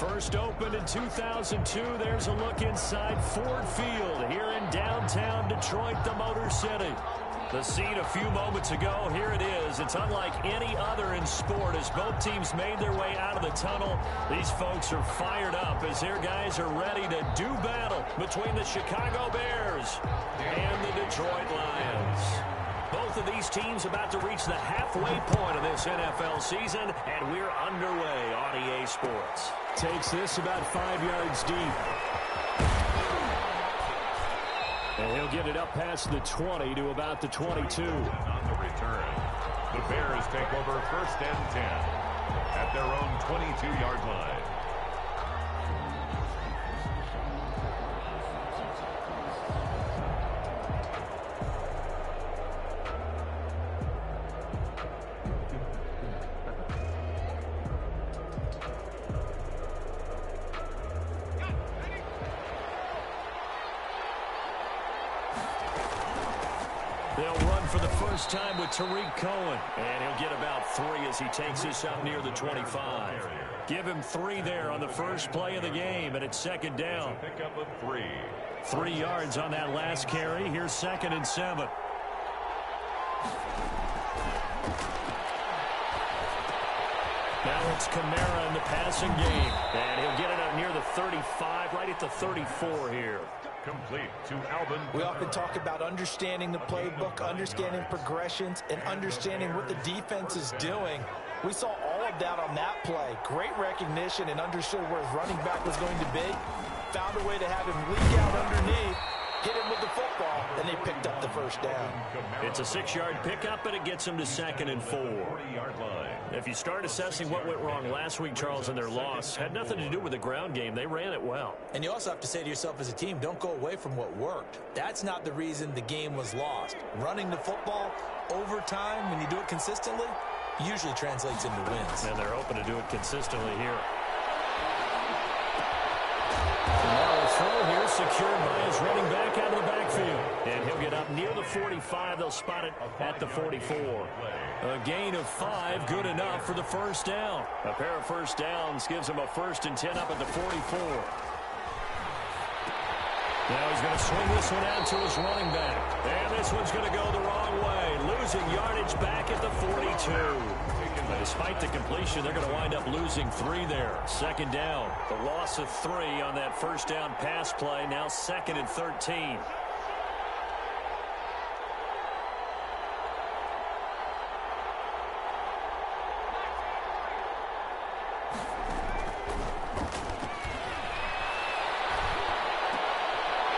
First opened in 2002, there's a look inside Ford Field here in downtown Detroit, the Motor City. The scene a few moments ago, here it is. It's unlike any other in sport as both teams made their way out of the tunnel. These folks are fired up as their guys are ready to do battle between the Chicago Bears and the Detroit Lions. Both of these teams about to reach the halfway point of this NFL season, and we're underway on EA Sports. Takes this about 5 yards deep. And he'll get it up past the 20 to about the 22. On the return, the Bears take over 1st and 10 at their own 22-yard line. They'll run for the first time with Tariq Cohen. And he'll get about 3 as he takes this up near the 25. Give him 3 there on the first play of the game, and it's 2nd down. Pickup of 3. 3 yards on that last carry. Here's 2nd and 7. Now it's Kamara in the passing game. And he'll get it up near the 35, right at the 34 here. Complete to Alvin. We often talk about understanding the playbook, understanding progressions, and understanding what the defense is doing. We saw all of that on that play. Great recognition and understood where his running back was going to be. Found a way to have him leak out underneath, hit him with the football, and they picked up the first down. It's a 6-yard pickup, but it gets him to 2nd and 4. 40-yard line. If you start assessing what went wrong last week, Charles, in their loss, had nothing to do with the ground game. They ran it well. And you also have to say to yourself as a team, don't go away from what worked. That's not the reason the game was lost. Running the football over time, when you do it consistently, usually translates into wins. And they're hoping to do it consistently here. Throw here secured by his running back out of the backfield. And he'll get up near the 45. They'll spot it at the 44. A gain of 5, good enough for the first down. A pair of first downs gives him a 1st and 10 up at the 44. Now he's going to swing this one out to his running back. And this one's going to go the wrong way. Losing yardage back at the 42. But despite the completion, they're going to wind up losing 3 there. 2nd down. The loss of 3 on that first down pass play. Now 2nd and 13.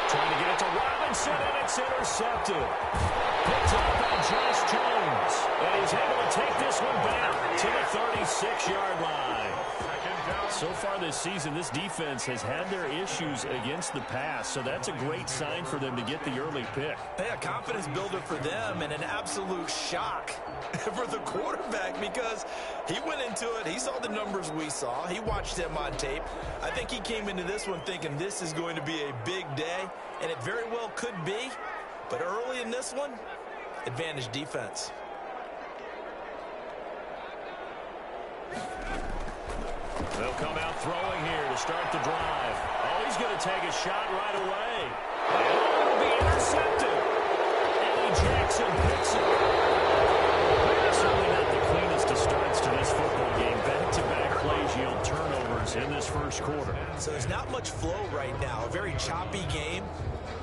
Trying to get it to Robinson, and it's intercepted. Picked up by Josh Jones. And he's able to take this one back to the 36-yard line. So far this season, this defense has had their issues against the pass, so that's a great sign for them to get the early pick. Hey, a confidence builder for them and an absolute shock for the quarterback because he went into it. He saw the numbers we saw. He watched them on tape. I think he came into this one thinking this is going to be a big day, and it very well could be. But early in this one, advantage defense. They'll come out throwing here to start the drive. Oh, he's going to take a shot right away. And it'll be intercepted. Eddie Jackson picks it. Certainly not the cleanest of starts to this football game. Back-to-back plays yield turnovers in this first quarter. So there's not much flow right now. A very choppy game.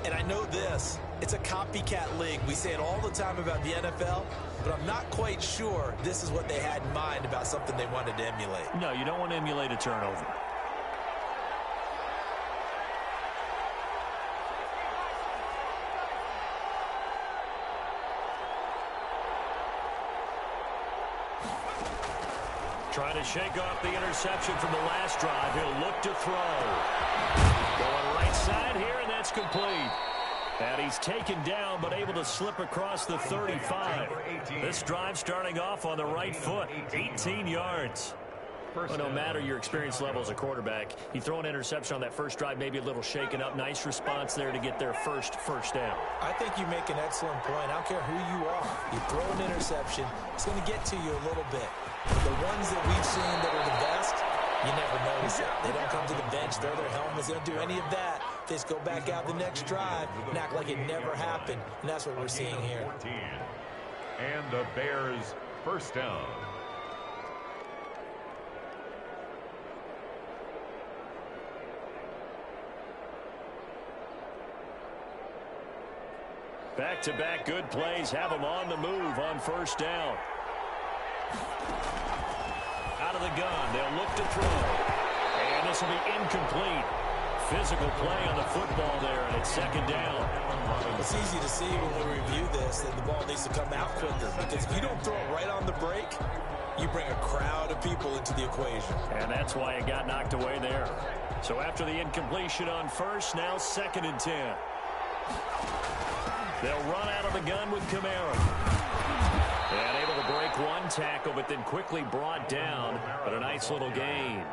And I know this. It's a copycat league. We say it all the time about the NFL, but I'm not quite sure this is what they had in mind about something they wanted to emulate. No, you don't want to emulate a turnover. Trying to shake off the interception from the last drive. He'll look to throw. Going right side here, and that's complete. And he's taken down, but able to slip across the 35. This drive starting off on the right foot. 18 yards. Well, no matter your experience level as a quarterback, you throw an interception on that first drive, maybe a little shaken up. Nice response there to get their first down. I think you make an excellent point. I don't care who you are. You throw an interception, it's going to get to you a little bit. But the ones that we've seen that are the best, You never notice it. They don't come to the bench, throw their helmets. They don't do any of that. They just go back out the next drive and act like it never happened. And that's what we're seeing here. And the Bears first down. Back-to-back good plays have them on the move on first down. Out of the gun, they'll look to throw. And this will be incomplete. Physical play on the football there, and it's second down. It's easy to see when we review this that the ball needs to come out quicker, because if you don't throw it right on the break, you bring a crowd of people into the equation. And that's why it got knocked away there. So after the incompletion on first, now 2nd and 10. They'll run out of the gun with Kamara. And able to break one tackle, but then quickly brought down. But a nice little gain.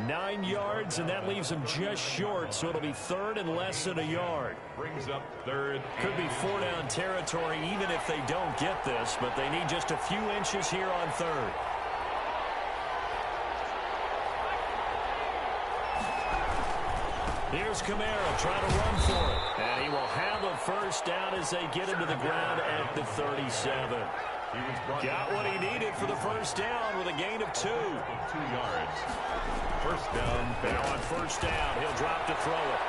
9 yards, and that leaves them just short, so it'll be 3rd and less than a yard. Brings up 3rd. Could be 4-down territory even if they don't get this, but they need just a few inches here on 3rd. Here's Kamara trying to run for it. And he will have a first down as they get him to the ground at the 37. Got what he needed for the first down with a gain of 2. 2 yards. First down. Now on first down, he'll drop to throw it.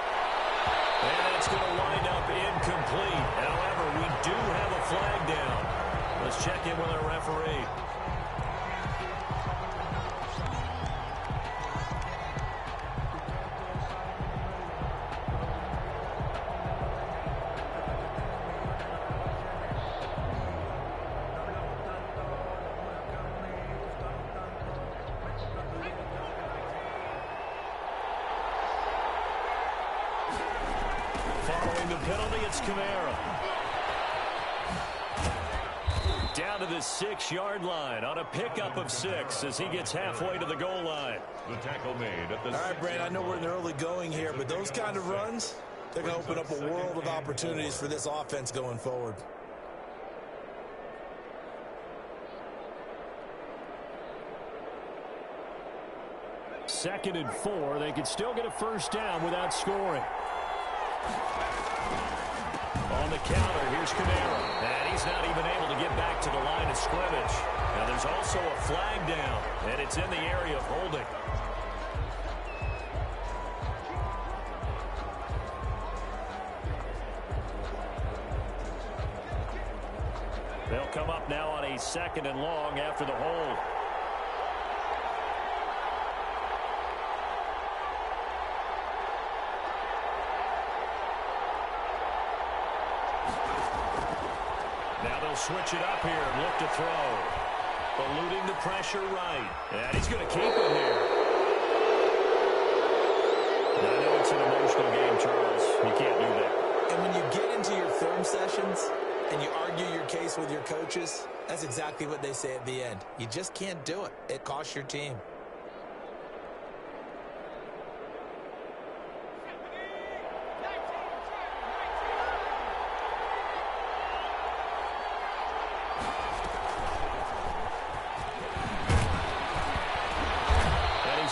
And it's going to wind up incomplete. However, we do have a flag down. Let's check in with our referee. Following the penalty, it's Kamara. Down to the 6-yard line on a pickup of 6 as he gets halfway to the goal line. The tackle made at the All right, Brand, I know we're in the early going here, but those kind of runs, they're going to open up a world of opportunities for this offense going forward. Second and 4. They could still get a first down without scoring. On the counter, here's Kamara. And he's not even able to get back to the line of scrimmage. Now there's also a flag down, and it's in the area of holding. They'll come up now on a 2nd and long after the hold. Now they'll switch it up here and look to throw. Eluding the pressure right. And he's going to keep it here. And I know it's an emotional game, Charles. You can't do that. And when you get into your film sessions and you argue your case with your coaches, that's exactly what they say at the end. You just can't do it. It costs your team.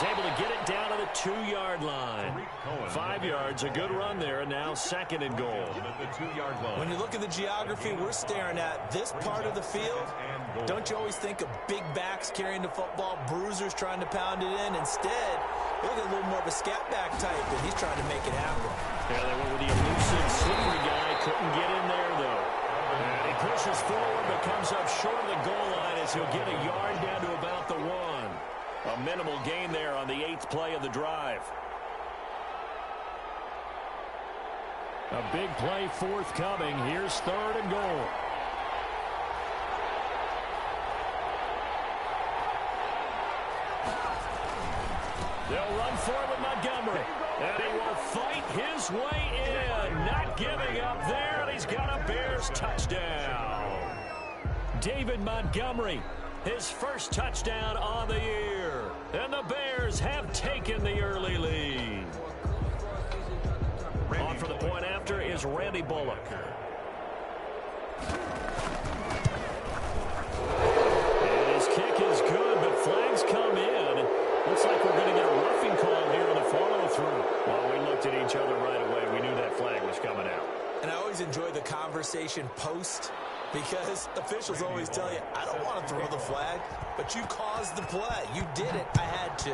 Able to get it down to the 2-yard line. 5 yards, a good run there, and now 2nd and goal. When you look at the geography we're staring at, this part of the field, don't you always think of big backs carrying the football, bruisers trying to pound it in? Instead, look at a little more of a scat back type, and he's trying to make it happen. Yeah, they went with the elusive, slippery guy. Couldn't get in there, though. And he pushes forward, but comes up short of the goal line as he'll get a yard down to about the 1. A minimal gain there on the 8th play of the drive. A big play forthcoming. Here's 3rd and goal. They'll run for it with Montgomery. And he will fight his way in. Not giving up there, and he's got a Bears touchdown. David Montgomery, his first touchdown on the year. And the Bears have taken the early lead. On for the point after is Randy Bullock. And his kick is good, but flags come in. Looks like we're going to get a always enjoy the conversation post because officials always tell you, I don't want to throw the flag, but you caused the play. You did it. I had to.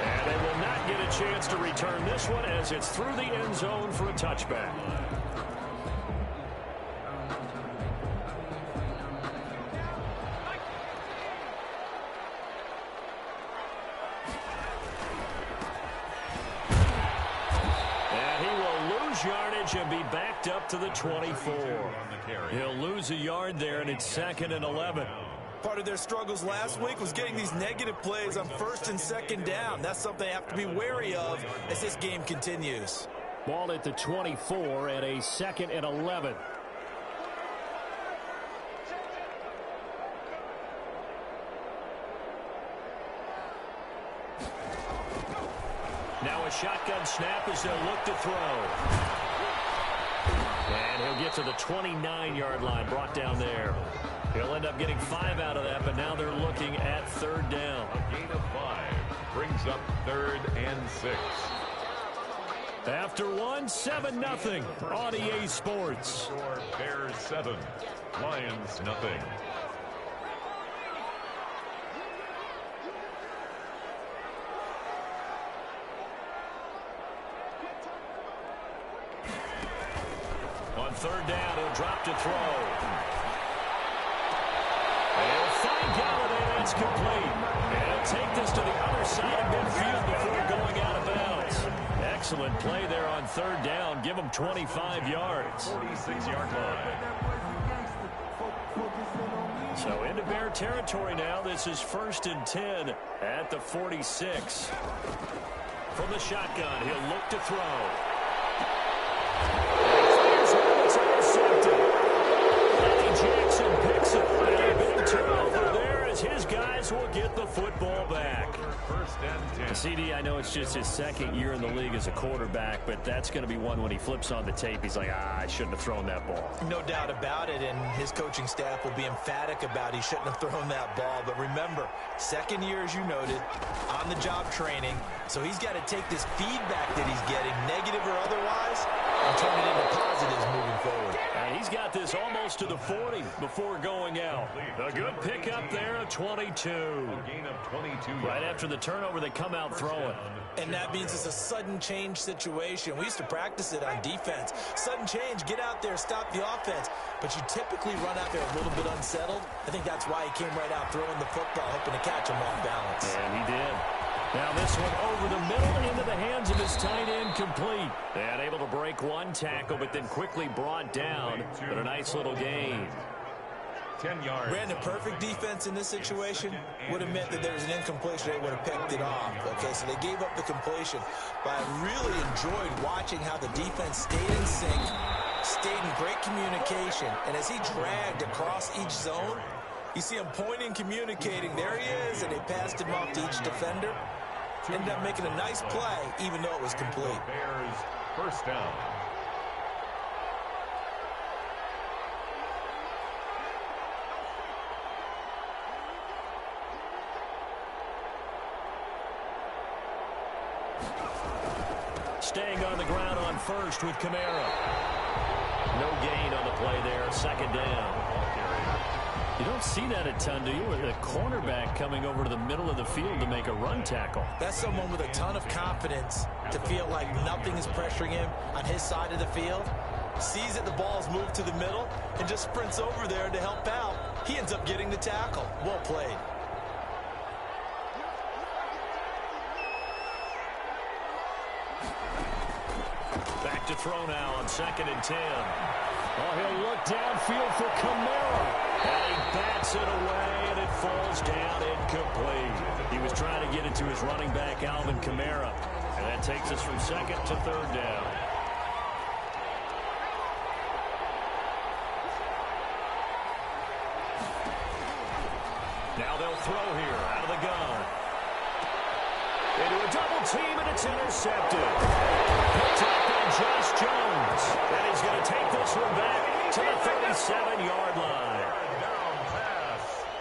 And they will not get a chance to return this one as it's through the end zone for a touchback. Yardage and be backed up to the 24. He'll lose a yard there, and it's 2nd and 11. Part of their struggles last week was getting these negative plays on 1st and 2nd down. That's something they have to be wary of as this game continues. Ball at the 24 and a 2nd and 11. Now a shotgun snap as they'll look to throw. And he'll get to the 29-yard line, brought down there. He'll end up getting 5 out of that, but now they're looking at 3rd down. A gain of 5 brings up 3rd and 6. After 7-0 on EA Sports. Bears 7, Lions nothing. On 3rd down, he'll drop to throw. And he'll find Galladay. That's complete. And he'll take this to the other side of midfield before going out of bounds. Excellent play there on 3rd down. Give him 25 yards. 46-yard line. So into Bear territory now. This is 1st and 10 at the 46. From the shotgun, he'll look to throw. Jackson picks it. And a big turnover there as his guys will get the football back. 1st and 10. CD, I know it's just his 2nd year in the league as a quarterback, but that's going to be one when he flips on the tape. He's like, I shouldn't have thrown that ball. No doubt about it, and his coaching staff will be emphatic about he shouldn't have thrown that ball. But remember, 2nd year, as you noted, on-the-job training, so he's got to take this feedback that he's getting, negative or otherwise, and turn it into positives moving forward. And he's got this almost to the 40 before going out. A good pickup there, a 22. A gain of 22 Right after the turnover, they come out throwing. And that means it's a sudden change situation. We used to practice it on defense. Sudden change, get out there, stop the offense. But you typically run out there a little bit unsettled. I think that's why he came right out throwing the football, hoping to catch him off balance. And he did. Now this one over the middle into the hands of his tight end, complete. And able to break one tackle, but then quickly brought down. But a nice little gain. 10 yards. Brandon, perfect defense in this situation would have meant that there was an incompletion. They would have picked it off. Okay, so they gave up the completion. But I really enjoyed watching how the defense stayed in sync, stayed in great communication. And as he dragged across each zone, you see him pointing, communicating. There he is, and they passed him off to each defender. Ended up making a nice play, even though it was complete. Bears 1st down. Staying on the ground on 1st with Kamara. No gain on the play there, 2nd down. You don't see that a ton, do you? With a cornerback coming over to the middle of the field to make a run tackle. That's someone with a ton of confidence to feel like nothing is pressuring him on his side of the field. Sees that the ball's moved to the middle and just sprints over there to help out. He ends up getting the tackle. Well played. Back to throw now on 2nd and 10. Oh, he'll look downfield for Kamara. And he bats it away, and it falls down incomplete. He was trying to get it to his running back, Alvin Kamara. And that takes us from 2nd to 3rd down. Now they'll throw here out of the gun. Into a double team, and it's intercepted. Picked up by Josh Jones. And he's going to take this one back to the 37-yard line.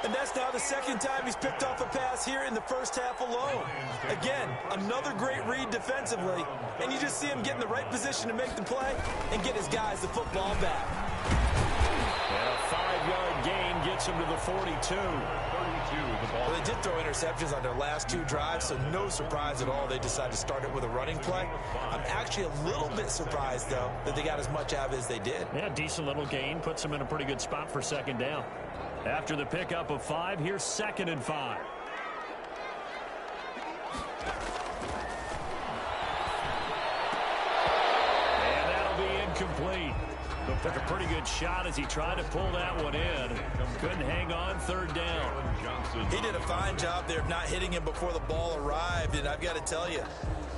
And that's It's now the second time he's picked off a pass here in the first half alone. Again, another great read defensively, and you just see him get in the right position to make the play and get his guys the football back. And a 5-yard gain gets him to the 42. Well, they did throw interceptions on their last 2 drives, so no surprise at all they decided to start it with a running play. I'm actually a little bit surprised, though, that they got as much out of it as they did. Yeah, decent little gain. Puts them in a pretty good spot for second down. After the pickup of 5, here's 2nd and 5. And that'll be incomplete. But took a pretty good shot as he tried to pull that one in. Couldn't hang on, 3rd down. He did a fine job there of not hitting him before the ball arrived, and I've got to tell you,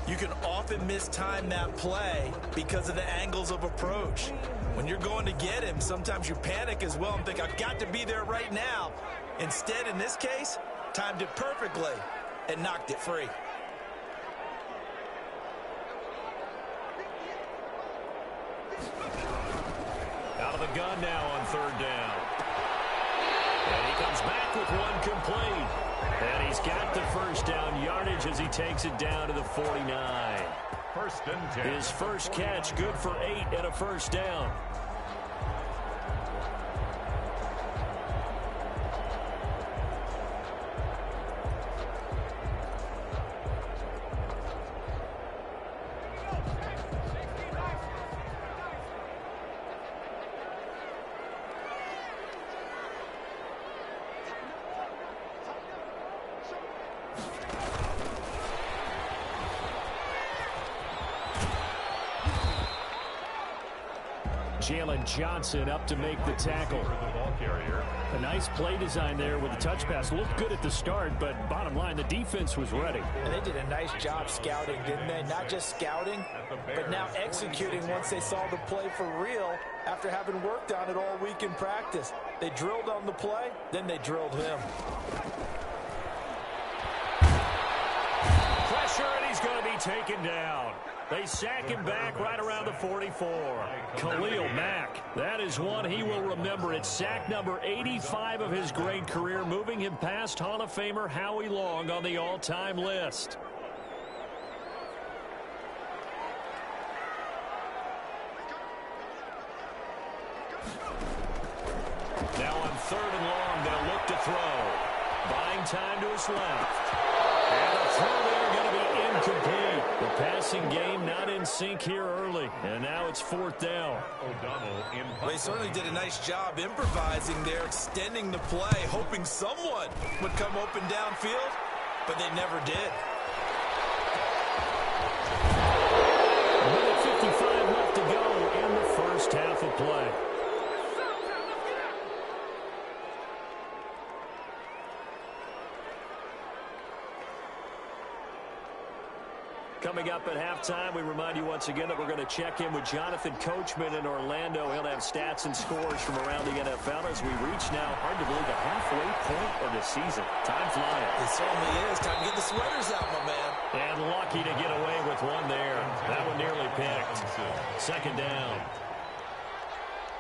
you can often mistime that play because of the angles of approach. When you're going to get him, sometimes you panic as well and think, I've got to be there right now. Instead, in this case, timed it perfectly and knocked it free. Out of the gun now on 3rd down. And he comes back with one complete. And he's got the first down yardage as he takes it down to the 49. 1st and 10. His first catch, good for 8 and a first down. Jalen Johnson up to make the tackle. A nice play design there with the touch pass. Looked good at the start, but bottom line, the defense was ready. And they did a nice job scouting, didn't they? Not just scouting, but now executing once they saw the play for real after having worked on it all week in practice. They drilled on the play, then they drilled him. Pressure, and he's going to be taken down. They sack him back right around the 44. Khalil Mack, that is one he will remember. It's sack number 85 of his great career, moving him past Hall of Famer Howie Long on the all-time list. Now on 3rd and long, they'll look to throw. Buying time to his left. And a throw there going to be incomplete. The passing game not in sync here early. And now it's 4th down. Well, they certainly did a nice job improvising there, extending the play, hoping someone would come open downfield, but they never did. Minute 55 left to go in the first half of play. Coming up at halftime, we remind you once again that we're going to check in with Jonathan Coachman in Orlando. He'll have stats and scores from around the NFL as we reach now, hard to believe, the halfway point of the season. Time flying. It certainly is. Time to get the sweaters out, my man. And lucky to get away with one there. That one nearly picked. 2nd down.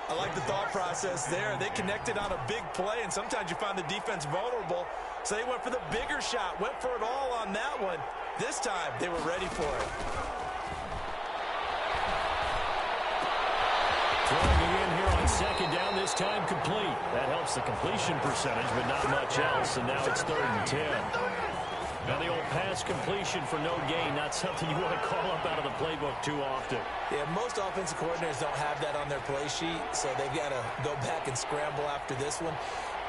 I like the thought process there. They connected on a big play, and sometimes you find the defense vulnerable. So they went for the bigger shot, went for it all on that one. This time, they were ready for it. Throwing it in here on 2nd down, this time complete. That helps the completion percentage, but not much else. And now it's 3rd and 10. Now the old pass completion for no gain, not something you want to call up out of the playbook too often. Yeah, most offensive coordinators don't have that on their play sheet, so they've got to go back and scramble after this one.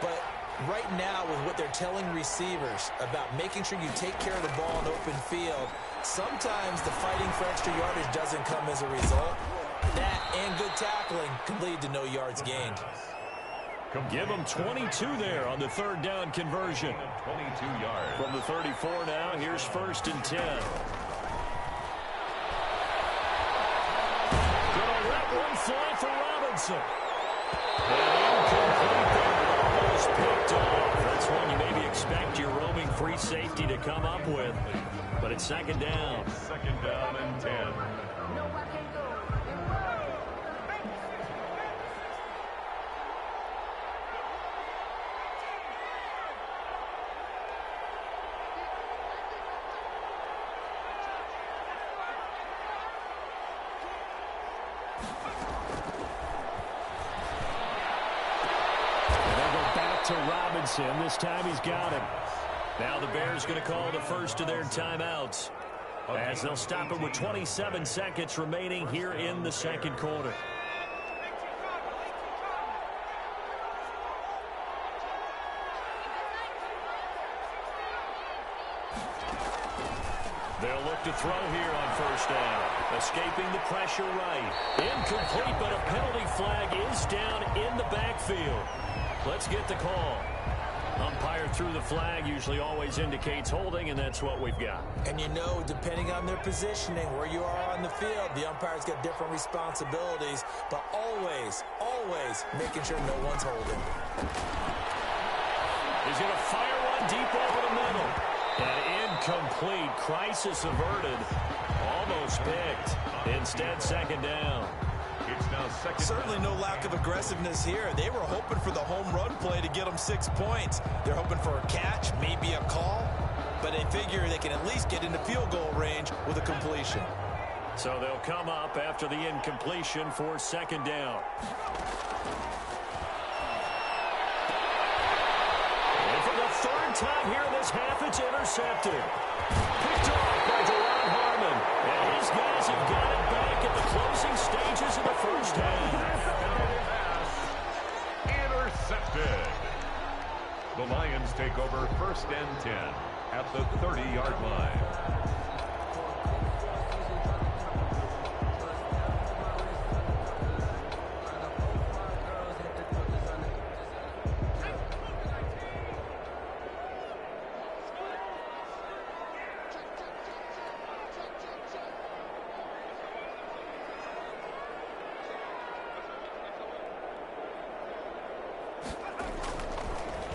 But right now, with what they're telling receivers about making sure you take care of the ball in open field, sometimes the fighting for extra yardage doesn't come as a result. That and good tackling can lead to no yards gained. Give them 22 there on the 3rd down conversion. 22 yards. From the 34 now, here's 1st and 10. Gonna let one fly for Robinson. And incomplete there. Almost picked off. That's one you maybe expect your roaming free safety to come up with. But it's 2nd down. 2nd down and 10. to Robinson. This time he's got him. Now the Bears going to call the first of their timeouts, as they'll stop it with 27 seconds remaining here in the second quarter. They'll look to throw here on first down. Escaping the pressure right. Incomplete, but a penalty flag is down in the backfield. Let's get the call. Umpire threw the flag, usually always indicates holding, and that's what we've got. And you know, depending on their positioning, where you are on the field, the umpire's got different responsibilities, but always, always making sure no one's holding. He's going to fire one deep over the middle. And incomplete. Crisis averted. Almost picked. Instead, second down. It's now second. Certainly no lack of aggressiveness here. They were hoping for the home run play to get them 6 points. They're hoping for a catch, maybe a call, but they figure they can at least get into field goal range with a completion. So they'll come up after the incompletion for second down. And for the third time here in this half, it's intercepted. Picked off by Deron Harmon. And his guys have got it back at the closing stages of the first half. Intercepted. The Lions take over first and 10 at the 30-yard line.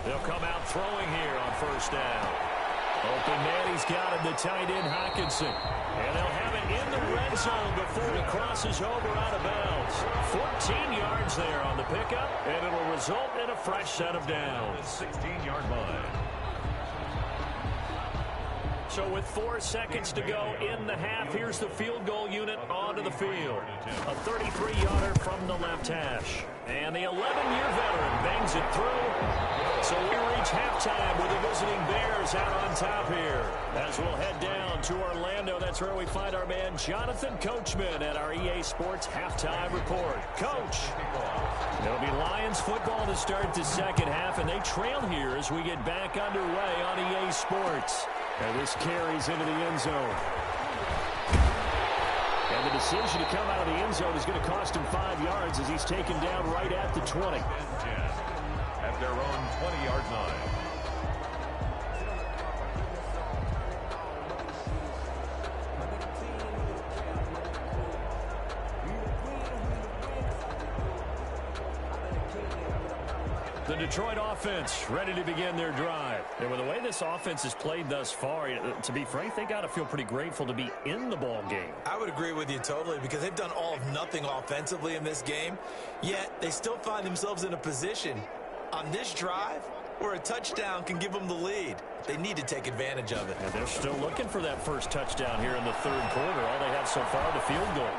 They'll come out throwing here on first down. Open man, he's got him, the tight end Hockenson. And they'll have it in the red zone before he crosses over out of bounds. 14 yards there on the pickup, and it'll result in a fresh set of downs. 16-yard line. So with 4 seconds to go in the half, here's the field goal unit onto the field. A 33-yarder from the left hash. And the 11-year veteran bangs it through. So we reach halftime with the visiting Bears out on top here. As we'll head down to Orlando, that's where we find our man Jonathan Coachman at our EA Sports Halftime Report. Coach, it'll be Lions football to start the second half, and they trail here as we get back underway on EA Sports. And this carries into the end zone. And the decision to come out of the end zone is going to cost him 5 yards as he's taken down right at the 20. At their own 20-yard line. The Detroit offense ready to begin their drive. And with the way this offense has played thus far, to be frank, they got to feel pretty grateful to be in the ball game. I would agree with you totally, because they've done all of nothing offensively in this game, yet they still find themselves in a position on this drive where a touchdown can give them the lead. They need to take advantage of it. And they're still looking for that first touchdown here in the third quarter. All they have so far, the field goal.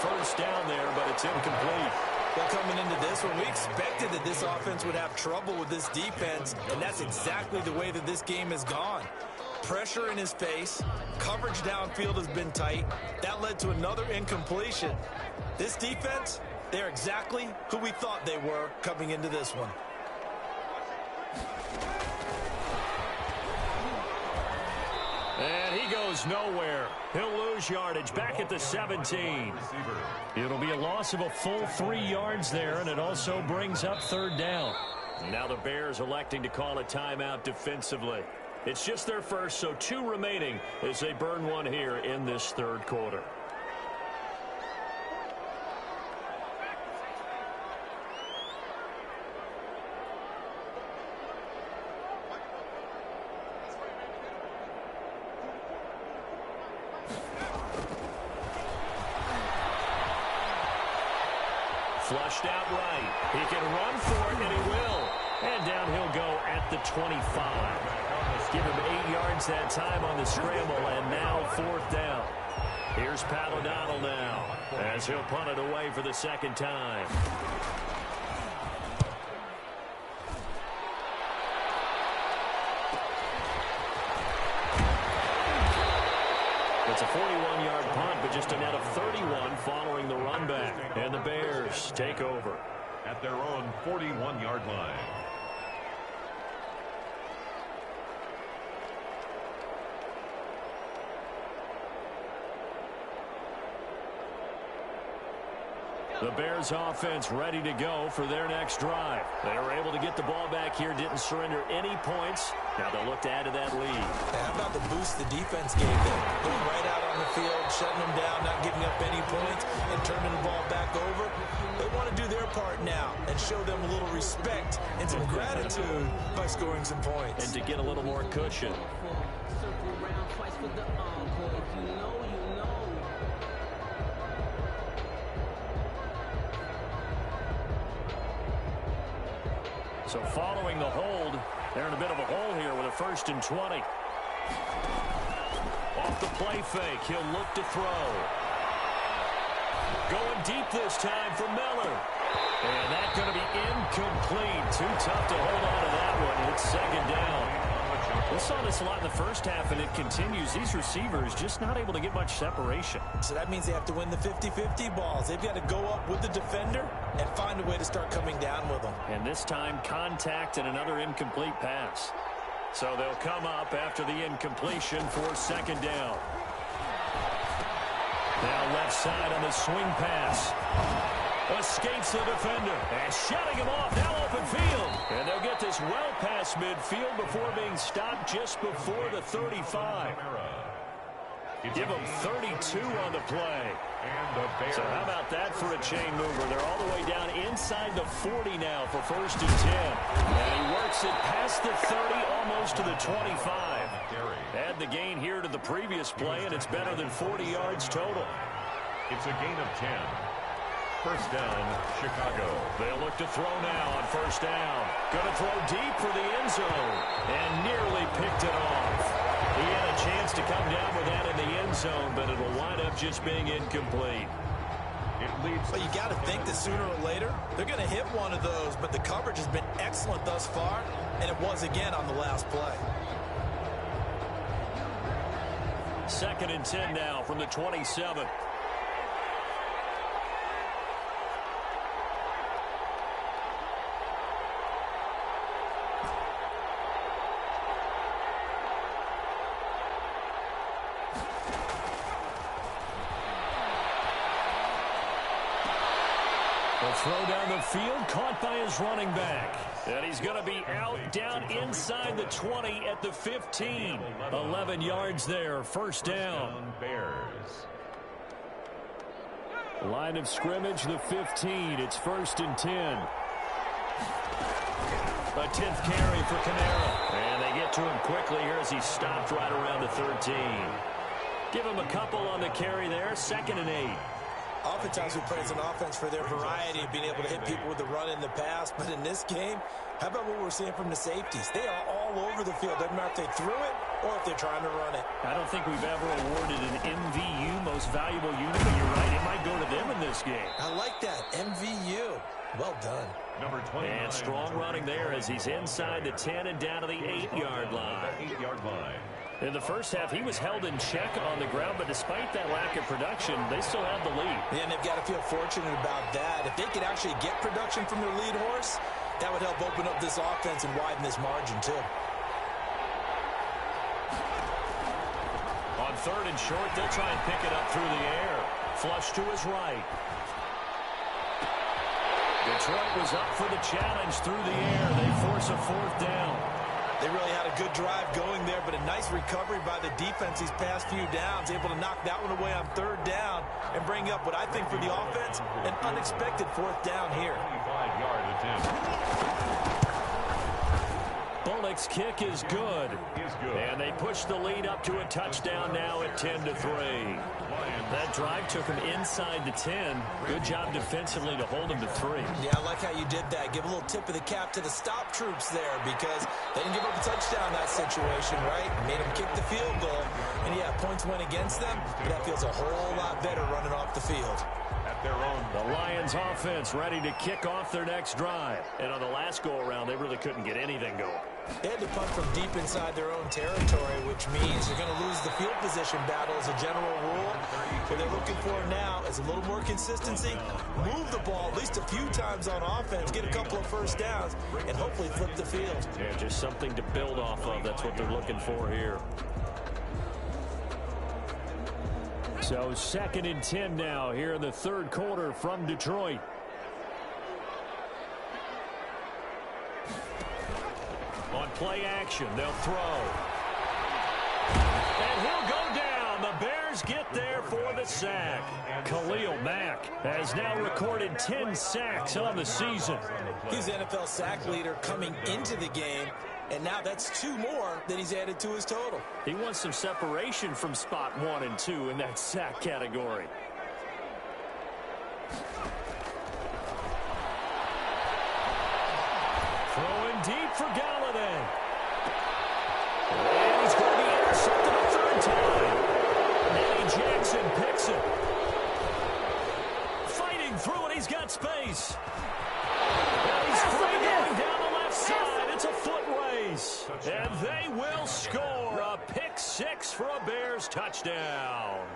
First down there, but it's incomplete. Well, coming into this one, we expected that this offense would have trouble with this defense, and that's exactly the way that this game has gone. Pressure in his face, coverage downfield has been tight. That led to another incompletion. This defense, they're exactly who we thought they were coming into this one. And he goes nowhere. He'll lose yardage back at the 17. It'll be a loss of a full 3 yards there, and it also brings up third down. Now the Bears electing to call a timeout defensively. It's just their first, so 2 remaining as they burn one here in this third quarter. Flushed out right. He can run for it, and he will. And down he'll go at the 25. Give him 8 yards that time on the scramble, and now fourth down. Here's Pat O'Donnell now, as he'll punt it away for the second time. It's a 41-yard punt, but just a net of 31 following the run back. And the Bears take over at their own 41-yard line. The Bears offense ready to go for their next drive. They were able to get the ball back here, didn't surrender any points. Now they'll look to add to that lead. How about the boost the defense gave them? Going right out on the field, shutting them down, not giving up any points, and turning the ball back over. They want to do their part now and show them a little respect and some gratitude by scoring some points. And to get a little more cushion. So following the hold, they're in a bit of a hole here with a 1st and 20. Off the play fake, he'll look to throw. Going deep this time for Miller. And that's going to be incomplete. Too tough to hold on to that one. It's 2nd down. We saw this a lot in the first half, and it continues. These receivers just not able to get much separation. So that means they have to win the 50-50 balls. They've got to go up with the defender and find a way to start coming down with them. And this time, contact and another incomplete pass. So they'll come up after the incompletion for 2nd down. Now left side on the swing pass. Escapes the defender. And shutting him off. Now open field. And they'll get this well past midfield before being stopped just before the 35. Give them 32 on the play. So how about that for a chain mover? They're all the way down inside the 40 now for 1st and 10. And he works it past the 30, almost to the 25. Add the gain here to the previous play, and it's better than 40 yards total. It's a gain of 10. 1st down, Chicago. They'll look to throw now on 1st down. Going to throw deep for the end zone. And nearly picked it off. He had a chance to come down with that in the end zone, but it'll wind up just being incomplete. It leads. But you got to think that sooner or later, they're going to hit one of those, but the coverage has been excellent thus far, and it was again on the last play. 2nd and 10 now from the 27. Throw down the field, caught by his running back. And he's going to be out down inside the 20 at the 15. 11 yards there, 1st down. Bears. Line of scrimmage, the 15. It's 1st and 10. A 10th carry for Kamara. And they get to him quickly here as he stopped right around the 13. Give him a couple on the carry there, 2nd and 8. Oftentimes we praise an offense for their variety of being able to hit people with the run in the pass. But in this game, how about what we're seeing from the safeties? They are all over the field. Doesn't matter if they threw it or if they're trying to run it. I don't think we've ever awarded an MVU, most valuable unit, but you're right. It might go to them in this game. I like that. MVU. Well done. Number 29. And strong running there as he's inside the 10 and down to the 8-yard line. 8-yard line. In the first half, he was held in check on the ground, but despite that lack of production, they still have the lead. Yeah, and they've got to feel fortunate about that. If they could actually get production from their lead horse, that would help open up this offense and widen this margin, too. On 3rd and short, they'll try and pick it up through the air. Flush to his right. Detroit was up for the challenge through the air. They force a 4th down. They really had a good drive going there, but a nice recovery by the defense these past few downs, able to knock that one away on 3rd down and bring up what I think for the offense, an unexpected 4th down here. 25-yard attempt. Bullock's kick is good. And they push the lead up to a touchdown now at 10-3. That drive took him inside the 10. Good job defensively to hold him to 3. Yeah, I like how you did that. Give a little tip of the cap to the stop troops there because they didn't give up a touchdown in that situation, right? Made them kick the field goal. And, yeah, points went against them, but that feels a whole lot better running off the field. At at their own. The Lions offense ready to kick off their next drive. And on the last go-around, they really couldn't get anything going. They had to punt from deep inside their own territory, which means they're going to lose the field position battle as a general rule. What they're looking for now is a little more consistency, move the ball at least a few times on offense, get a couple of first downs, and hopefully flip the field. Yeah, just something to build off of. That's what they're looking for here. So 2nd and 10 now here in the third quarter from Detroit. On play action, they'll throw. And he'll go down. The Bears get there for the sack. Khalil Mack has now recorded 10 sacks on the season. He's the NFL sack leader coming into the game, and now that's 2 more that he's added to his total. He wants some separation from spot 1 and 2 in that sack category. Throwing deep for Galladay. And he's going to be intercepted a third time. Eddie Jackson picks it. Fighting through it, he's got space. And he's free going down the left side. It's a foot race. And they will score a pick 6 for a Bears touchdown.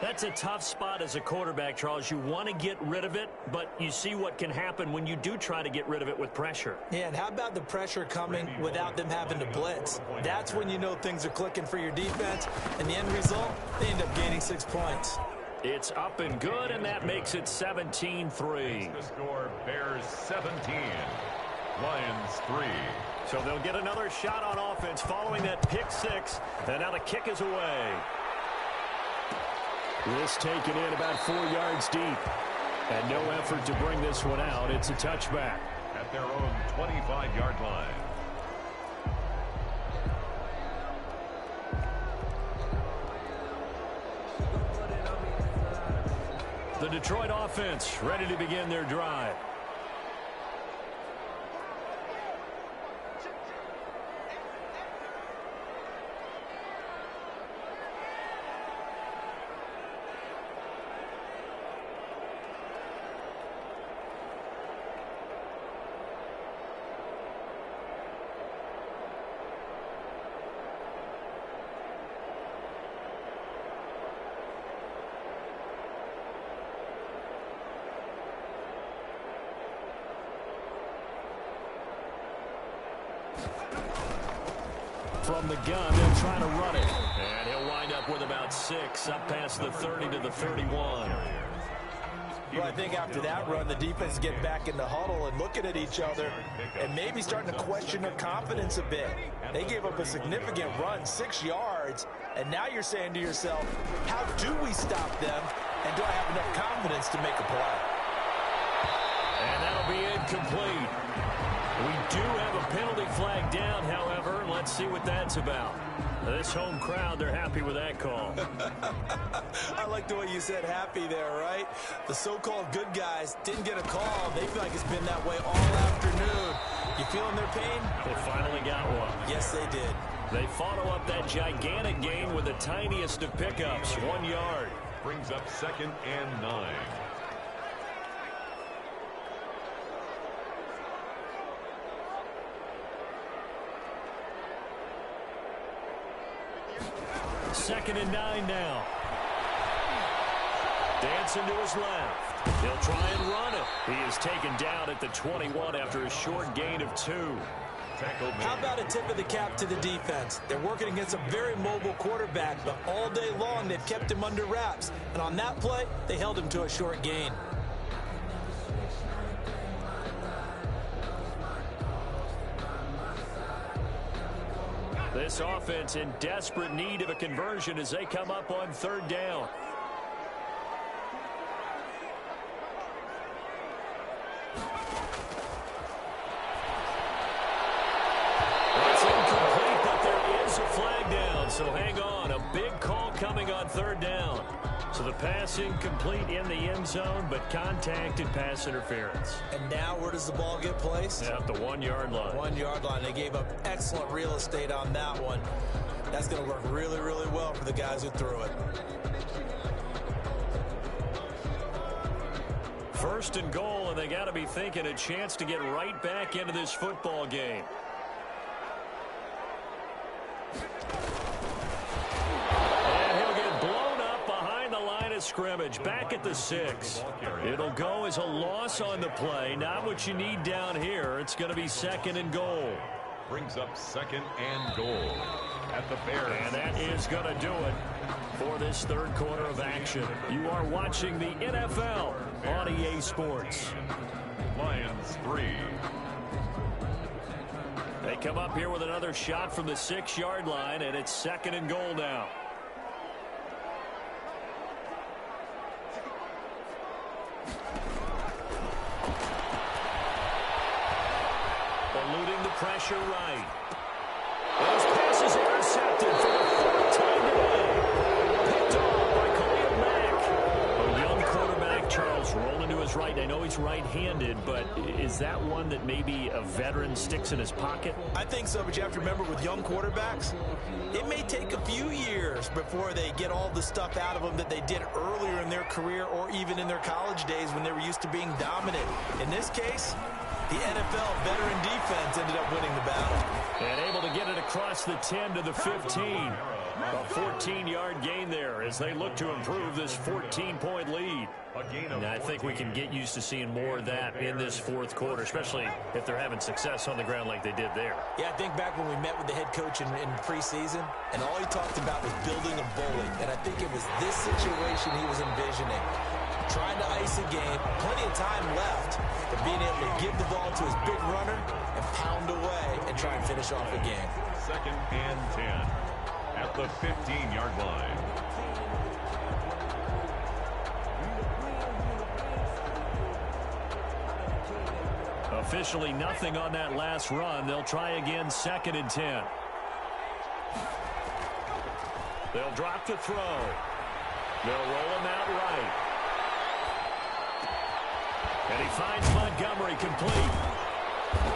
That's a tough spot as a quarterback, Charles. You want to get rid of it, but you see what can happen when you do try to get rid of it with pressure. Yeah, and how about the pressure coming without them having to blitz? That's when you know things are clicking for your defense, and the end result, they end up gaining 6 points. It's up and good, and that makes it 17-3. The score, Bears 17, Lions 3. So they'll get another shot on offense following that pick 6, and now the kick is away. This taken in about 4 yards deep. And no effort to bring this one out. It's a touchback. At their own 25-yard line. The Detroit offense ready to begin their drive. From the gun, they'll try to run it. And he'll wind up with about 6, up past the 30 to the 31. Well, I think after that run, the defense get back in the huddle and looking at each other and maybe starting to question their confidence a bit. They gave up a significant run, 6 yards, and now you're saying to yourself, how do we stop them, and do I have enough confidence to make a play? And that'll be incomplete. We do have a penalty flag down, however. Let's see what that's about. This home crowd, they're happy with that call. I like the way you said happy there, right? The so-called good guys didn't get a call. They feel like it's been that way all afternoon. You feeling their pain? They finally got one. Yes, they did. They follow up that gigantic gain with the tiniest of pickups, 1 yard. Brings up 2nd and 9. Second and 9 now. Dancing to his left. He'll try and run it. He is taken down at the 21 after a short gain of 2. How about a tip of the cap to the defense? They're working against a very mobile quarterback, but all day long they've kept him under wraps. And on that play, they held him to a short gain. This offense in desperate need of a conversion as they come up on 3rd down. That's incomplete, but there is a flag down, so hang on. A big call coming on 3rd down. So the pass incomplete in the end zone, but contact and pass interference. And now where does the ball get placed? At the 1 yard line. 1 yard line. They gave up excellent real estate on that one. That's going to work really, really well for the guys who threw it. First and goal, and they got to be thinking a chance to get right back into this football game. And he'll get blown up behind the line of scrimmage, back at the 6. It'll go as a loss on the play. Not what you need down here. It's going to be second and goal. Brings up second and goal at the Bears. And that is going to do it for this third quarter of action. You are watching the NFL on EA Sports. Lions 3. They come up here with another shot from the 6-yard line, and it's second and goal now. Eluding the pressure right. Those passes intercepted for the fourth time today. Picked off by Khalil Mack. A young quarterback, Charles, rolling to his right. I know he's right-handed, but is that one that maybe a veteran sticks in his pocket? I think so, but you have to remember with young quarterbacks, it may take a few years before they get all the stuff out of them that they did earlier in their career or even in their college days when they were used to being dominant. In this case, the NFL veteran defense ended up winning the battle. And able to get it across the 10 to the 15. A 14-yard gain there as they look to improve this 14-point lead. And I think we can get used to seeing more of that in this fourth quarter, especially if they're having success on the ground like they did there. Yeah, I think back when we met with the head coach in preseason, and all he talked about was building a bully. And I think it was this situation he was envisioning. Trying to ice a game, plenty of time left, but being able to give the ball to his big runner and pound away and try and finish off a game. Second and 10 at the 15-yard line. Officially nothing on that last run. They'll try again, second and 10. They'll drop the throw. They'll roll him out right. And he finds Montgomery complete.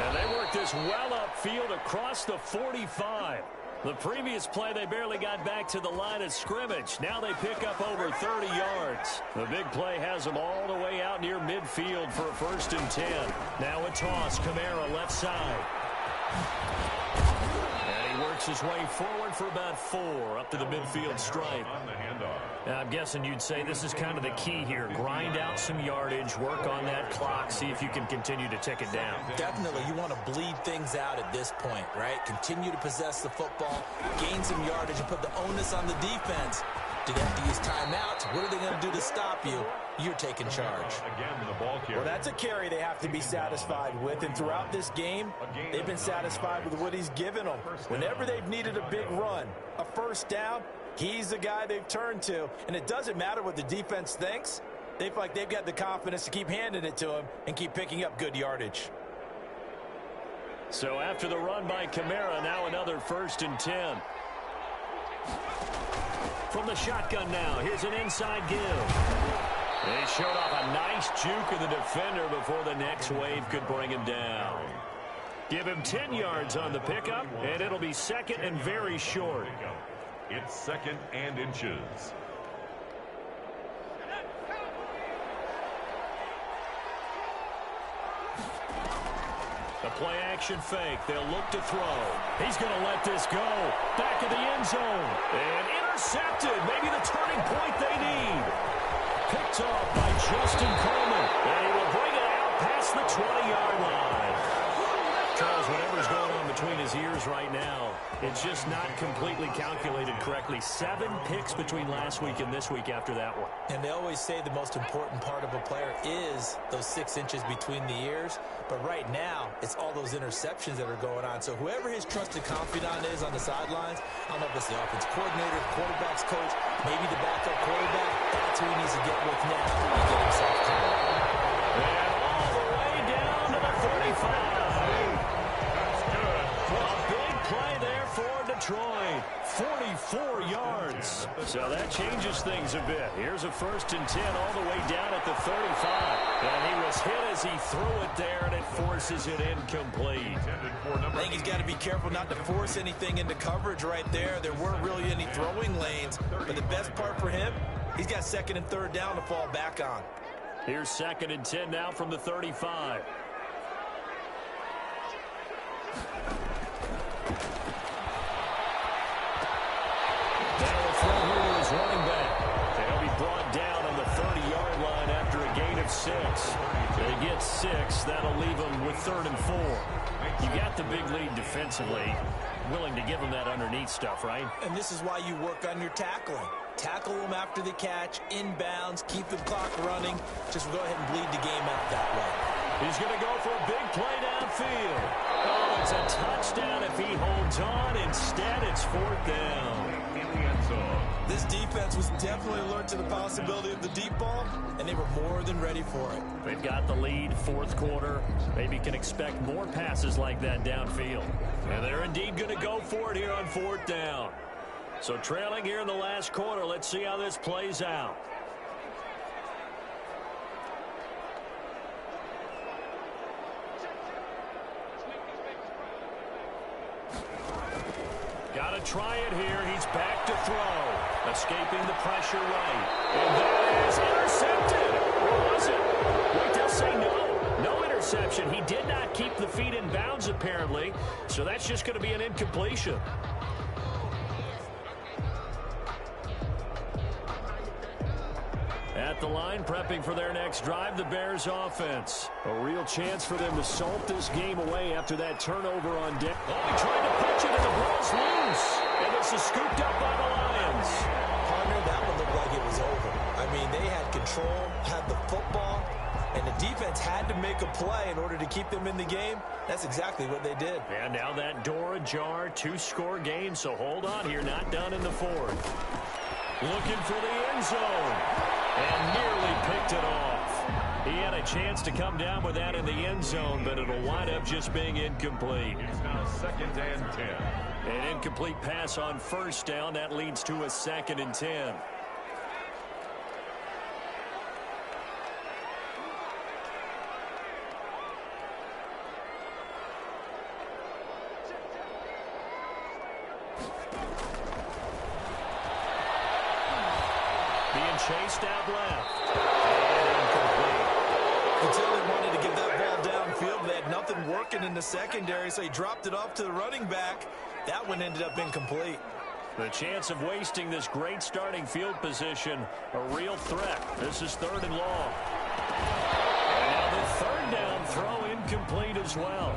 And they work this well upfield across the 45. The previous play, they barely got back to the line of scrimmage. Now they pick up over 30 yards. The big play has them all the way out near midfield for a first and 10. Now a toss, Kamara left side. And he works his way forward for about 4 up to the midfield stripe. Now, I'm guessing you'd say this is kind of the key here. Grind out some yardage, work on that clock, see if you can continue to tick it down. Definitely, you want to bleed things out at this point, right? Continue to possess the football, gain some yardage, and put the onus on the defense. Do they have to use timeouts? What are they going to do to stop you? You're taking charge. Again, the ball carrier. Well, that's a carry they have to be satisfied with. And throughout this game, they've been satisfied with what he's given them. Whenever they've needed a big run, a first down, he's the guy they've turned to. And it doesn't matter what the defense thinks. They feel like they've got the confidence to keep handing it to him and keep picking up good yardage. So after the run by Kamara, now another first and 10. From the shotgun now, here's an inside give. They showed off a nice juke of the defender before the next wave could bring him down. Give him 10 yards on the pickup, and it'll be second and very short. It's second and inches. The play action fake. They'll look to throw. He's going to let this go. Back of the end zone. And intercepted. Maybe the turning point they need. Picked off by Justin Coleman. And he will bring it out past the 20-yard line. Charles, whatever's going on between his ears right now, it's just not completely calculated correctly. 7 picks between last week and this week after that one. And they always say the most important part of a player is those 6 inches between the ears. But right now, it's all those interceptions that are going on. So whoever his trusted confidant is on the sidelines, I don't know if it's the offense coordinator, quarterback's coach, maybe the backup quarterback, that's who he needs to get with now and get himself covered. And all the way down to the 35. Play there for Detroit. 44 yards. So that changes things a bit. Here's a first and 10 all the way down at the 35. And he was hit as he threw it there, and it forces it incomplete. I think he's got to be careful not to force anything into coverage right there. There weren't really any throwing lanes. But the best part for him, he's got second and third down to fall back on. Here's 2nd and 10 now from the 35. Running back. They'll be brought down on the 30-yard line after a gain of 6. They get 6. That'll leave them with 3rd and 4. You got the big lead defensively. Willing to give them that underneath stuff, right? And this is why you work on your tackling. Tackle them after the catch, inbounds, keep the clock running. Just go ahead and bleed the game out that way. He's going to go for a big play downfield. Oh, it's a touchdown if he holds on. Instead, it's 4th down. This defense was definitely alert to the possibility of the deep ball, and they were more than ready for it. They've got the lead, 4th quarter. Maybe can expect more passes like that downfield. And they're indeed going to go for it here on 4th down. So trailing here in the last quarter, let's see how this plays out. Got to try it here. He's back to throw. Escaping the pressure right. And that is intercepted. Or was it? Wait, they'll say no. No interception. He did not keep the feet in bounds, apparently. So that's just going to be an incompletion. At the line, prepping for their next drive, the Bears offense. A real chance for them to salt this game away after that turnover on deck. Oh, he tried to pitch it, and the ball's loose. And this is scooped up by the Lions. Partner, that one looked like it was over. I mean, they had control, had the football, and the defense had to make a play in order to keep them in the game. That's exactly what they did. And now that door ajar, 2-score game, so hold on here, not done in the 4th. Looking for the end zone. And nearly picked it off. He had a chance to come down with that in the end zone, but it'll wind up just being incomplete. It's now 2nd and 10. An incomplete pass on 1st down. That leads to a 2nd and 10. Being chased out left. And incomplete. Until they wanted to get that ball downfield, they had nothing working in the secondary, so he dropped it off to the running back. That one ended up incomplete. The chance of wasting this great starting field position, a real threat. This is 3rd and long. And now the 3rd down throw incomplete as well.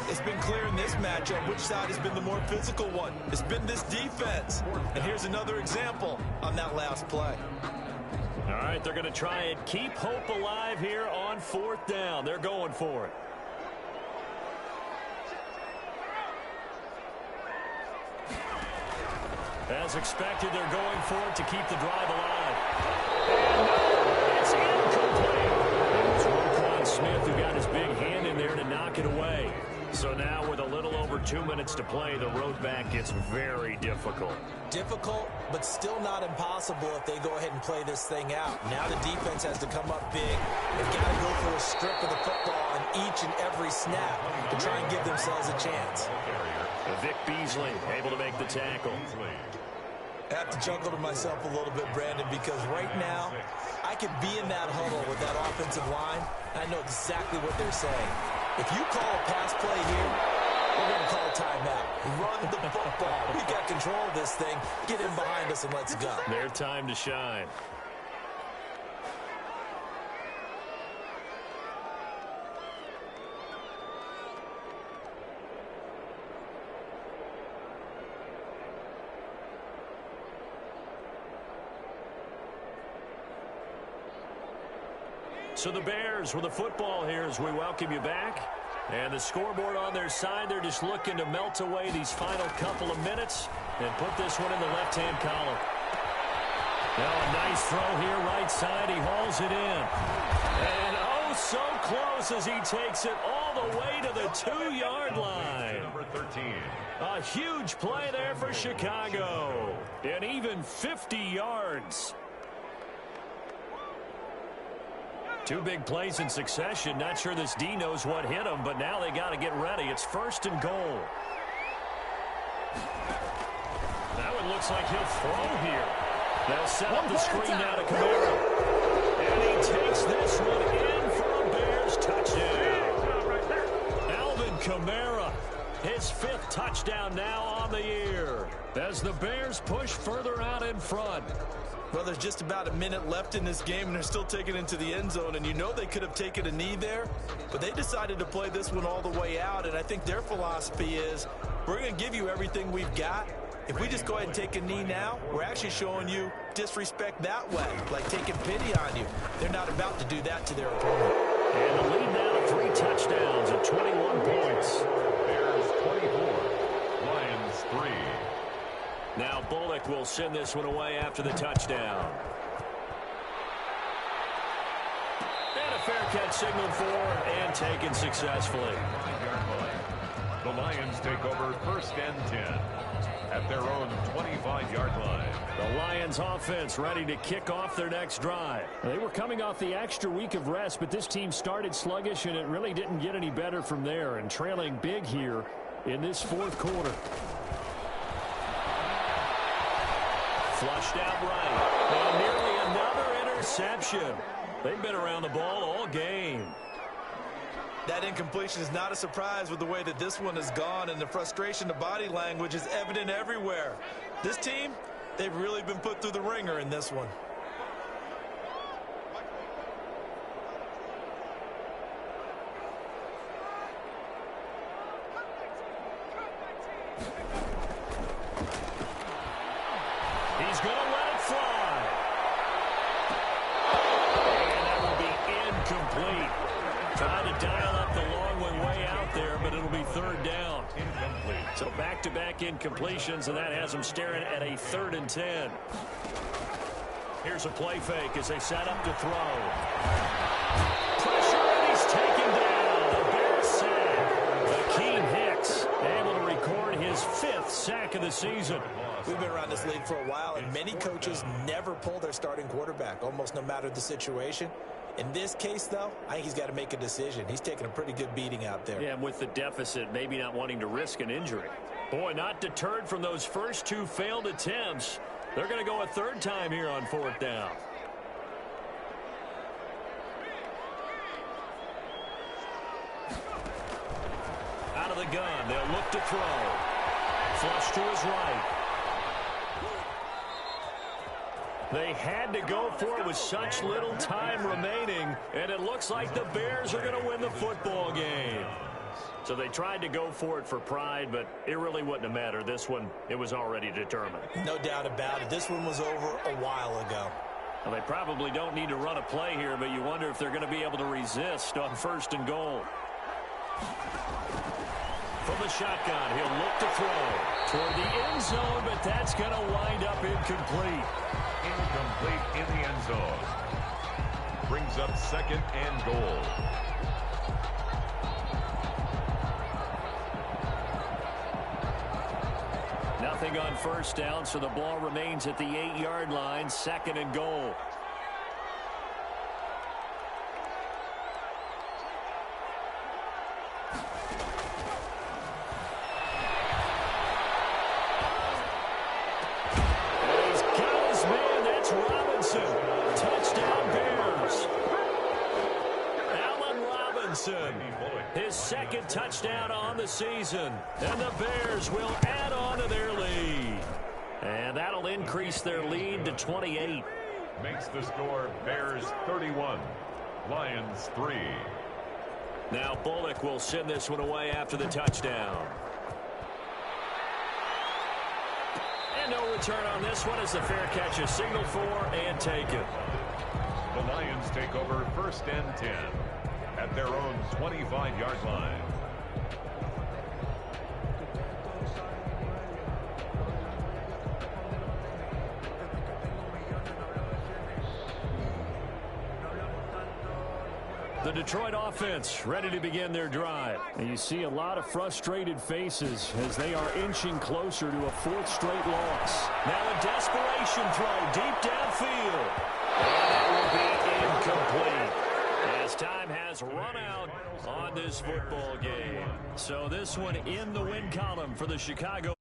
It's been clear in this matchup which side has been the more physical one. It's been this defense. And here's another example on that last play. All right, they're going to try and keep hope alive here on 4th down. They're going for it. As expected, they're going for it to keep the drive alive. And it's incomplete. It was Roquan Smith who got his big hand in there to knock it away. So now with a little over 2 minutes to play, the road back gets very difficult. Difficult, but still not impossible if they go ahead and play this thing out. Now the defense has to come up big. They've got to go for a strip of the football on each and every snap to try and give themselves a chance. Vic Beasley able to make the tackle. I have to chuckle to myself a little bit, Brandon, because right now I could be in that huddle with that offensive line, and I know exactly what they're saying. If you call a pass play here, we're going to call a timeout. Run the football. We got control of this thing. Get in behind us and let's go. Their time to shine. So the Bears with the football here as we welcome you back. And the scoreboard on their side, they're just looking to melt away these final couple of minutes and put this one in the left-hand column. Now a nice throw here, right side. He hauls it in. And oh, so close as he takes it all the way to the 2-yard line. Number 13. A huge play there for Chicago. And even 50 yards. Two big plays in succession. Not sure this D knows what hit him, but now they got to get ready. It's 1st and goal. That one looks like he'll throw here. They'll set up the screen now to Kamara. And he takes this one in for a Bears touchdown. Alvin Kamara, his 5th touchdown now on the year, as the Bears push further out in front. Well, there's just about a minute left in this game, and they're still taking it into the end zone. And you know they could have taken a knee there, but they decided to play this one all the way out. And I think their philosophy is, we're going to give you everything we've got. If we just go ahead and take a knee now, we're actually showing you disrespect that way, like taking pity on you. They're not about to do that to their opponent. And the lead now to 3 touchdowns at 21 points. Bears 24, Lions 3. Now Bullock will send this one away after the touchdown. And a fair catch signaled for and taken successfully. The Lions take over 1st and 10 at their own 25-yard line. The Lions offense ready to kick off their next drive. They were coming off the extra week of rest, but this team started sluggish, and it really didn't get any better from there, and trailing big here in this 4th quarter. Flushed out right. And nearly another interception. They've been around the ball all game. That incompletion is not a surprise with the way that this one has gone, and the frustration, the body language is evident everywhere. This team, they've really been put through the ringer in this one. He's going to let it fly. And that will be incomplete. Trying to dial up the long one way out there, but it'll be 3rd down. Incomplete. So back-to-back incompletions, and that has them staring at a 3rd and 10. Here's a play fake as they set up to throw. Pressure, and he's taken down. The Bears sack. Akeem Hicks able to record his 5th sack of the season. We've been around this league for a while, and many coaches never pull their starting quarterback, almost no matter the situation. In this case, though, I think he's got to make a decision. He's taking a pretty good beating out there. Yeah, and with the deficit, maybe not wanting to risk an injury. Boy, not deterred from those first 2 failed attempts. They're going to go a 3rd time here on 4th down. Out of the gun, they'll look to throw. Flush to his right. They had to go for it with such little time remaining, and it looks like the Bears are going to win the football game. So they tried to go for it for pride, but it really wouldn't have mattered. This one, it was already determined. No doubt about it. This one was over a while ago. Well, they probably don't need to run a play here, but you wonder if they're going to be able to resist on 1st and goal. From the shotgun, he'll look to throw toward the end zone, but that's going to wind up incomplete. Incomplete in the end zone. Brings up 2nd and goal. Nothing on 1st down, so the ball remains at the 8-yard line, 2nd and goal. Touchdown Bears. Allen Robinson, his 2nd touchdown on the season. And the Bears will add on to their lead. And that'll increase their lead to 28. Makes the score Bears 31, Lions 3. Now Bullock will send this one away after the touchdown. And no return on this one as the fair catch is signaled for and taken. The Lions take over 1st and 10 at their own 25-yard line. The Detroit offense ready to begin their drive. And you see a lot of frustrated faces as they are inching closer to a 4th straight loss. Now a desperation throw deep downfield. And that will be incomplete as time has run out on this football game. So this one in the win column for the Chicago